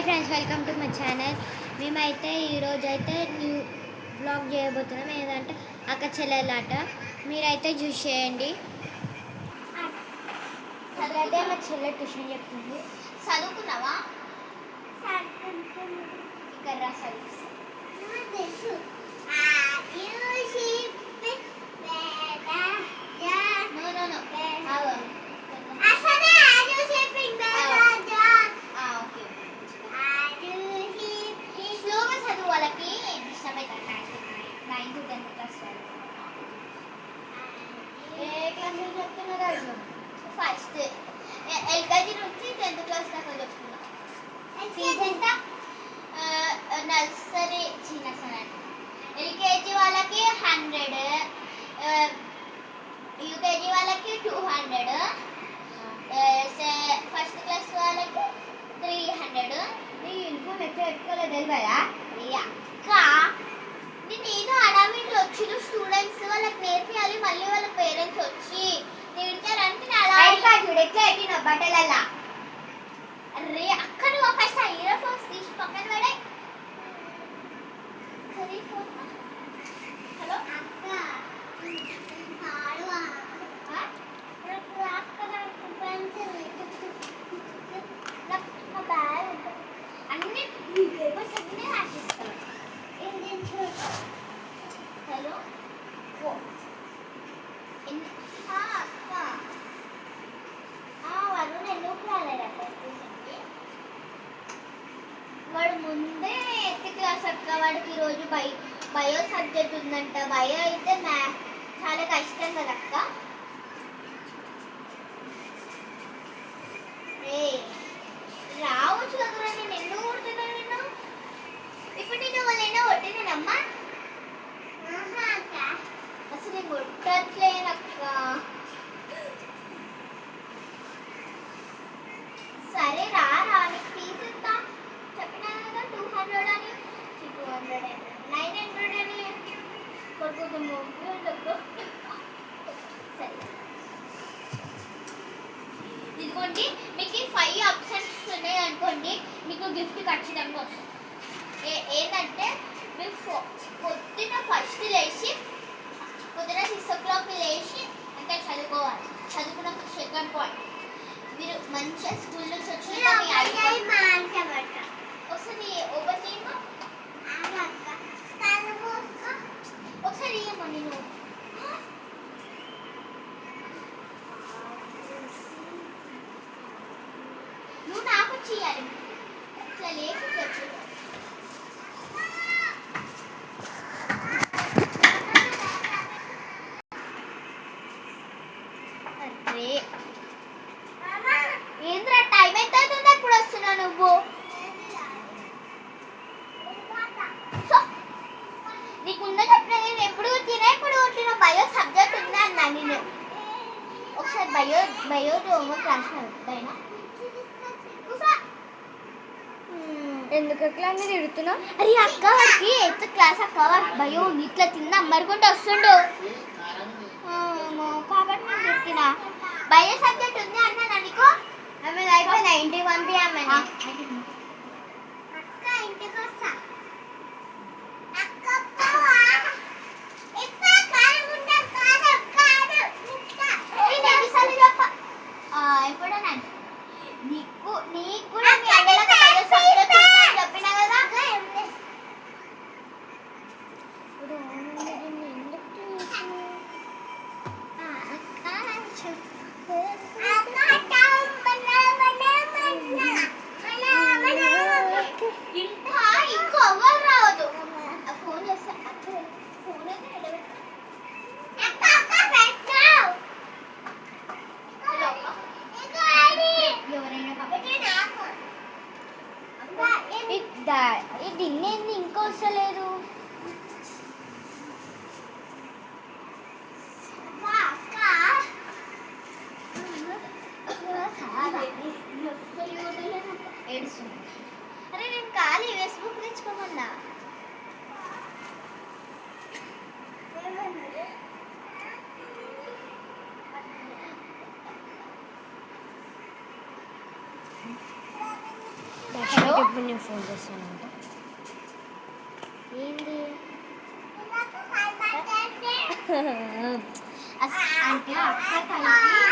Hi friends, welcome to my channel. మేమైతే ఈరోజైతే new blog చేయబోతున్నాం. ఏదంటే అక్క చెల్లెలాట. మీరైతే చూసేయండి. అదే మా చెల్లె ట్యూషన్ చెప్తుంది. చదువుకున్నావా? ఇక్కడ రా చదువు. వాళ్ళకి డిస్టర్బ్ అవుతుంది. 9th to 10th class A class చెప్తున్నారు? ఫస్ట్ ఎల్కేజీ నుంచి 10th క్లాస్ దాకా చెప్తున్నా. ఫీజు ఎంత? నర్సరీ చిన్న ఎల్కేజీ వాళ్ళకి 100, యూకేజీ వాళ్ళకి 200, ఫస్ట్ క్లాస్ వాళ్ళకి 300. నీ యూనిఫామ్ ఎక్కడ పెట్టుకోలేదు తెలియదా? అక్క నేను ఏదో అడామిట్లో వచ్చిన స్టూడెంట్స్ వాళ్ళకి నేర్పియాలి, మళ్ళీ వాళ్ళ పేరెంట్స్ వచ్చి తిడతారంటే ఎట్లా పెట్టిన బట్టలల్లా. అరే అక్క నువ్వు ఫస్ట్ ఇయర్ ఫోన్స్ తీసి పక్కన పడే. హలో అక్క అన్ని పేపర్స్ అన్నీ రాసిస్తాను. హలో అక్క వరుణ్ ఎందుకు రాలేదక్క ట్యూషన్కి? వాడు ముందే 8th క్లాస్ అక్క. వాడికి ఈరోజు బయో సబ్జెక్ట్ ఉందంట. బయో అయితే చాలా కష్టం కదక్క. రావచ్చు కదా, నేను ఎందుకు కొడుతున్నాను నేను? ఇప్పుడు నేను వాళ్ళైనా కొట్టినానమ్మా. అసలు నేను కొట్టట్లేనక్క. సరే రా నీకు ఫీజు ఎంత చెప్పినా కదా? 200 అని 200 900 అని కొడుకుతాము. సరే ఇదిగోండి, మీకు 5 ఆప్షన్స్ ఉన్నాయి అనుకోండి, మీకు గిఫ్ట్ ఖచ్చితంగా వస్తుంది. ఏంటంటే మీరు పొద్దున్న ఫస్ట్ లేచి పొద్దున 6 o'clock లేచి అంటే చదువుకోవాలి. చదువుకున్న సెకండ్ పాయింట్, మీరు మంచిగా స్కూల్ నుంచి వచ్చిన ఒకసారి ఓపెన్ చేయమా ఒకసారి ఇయ్యమ్మా. నేను నువ్వు నాకు చేయాలి. ఇట్లా లేకపోతే ఏంద్రా టైం ఎంత అవుతుంది? ఎప్పుడు వస్తున్నావు నువ్వు? నీకున్న చెప్పిన నేను ఎప్పుడు కొట్టిన బయో సబ్జెక్ట్ ఉందా అన్నా నేను. ఒకసారి బయో హోంవర్క్ రాసినా ఎందుకు అట్లా అన్ని తిడుతున్నా? అరే అక్క వాడికి 8th క్లాస్ అక్క. వాడికి బయో ఇట్లా తిన్న అమ్మరుకుంటూ వస్తుండు కాబట్టి నేను చెప్పిన బయో సబ్జెక్ట్ ఉంది అన్నా నీకు. ఆమె అయిపోయి 91 ఆమె. అక్క ఇంటికి వస్తా. ఎప్పుడన్నా నీకు కూడా చెప్పినా కదా. ఇంకో ఎవరు రావద్దు. ఫోన్ చేస్తా. ఫోన్ అయితే ఇది ఇన్నేంది ఇంకా వస్తలేదు? అరే నేను ఖాళీ ఫేస్బుక్ తెచ్చుకోమన్నా. హలో ఇప్పుడు నేను ఫోన్ చేస్తానంట. ఏంది అంటే అక్క కలిపి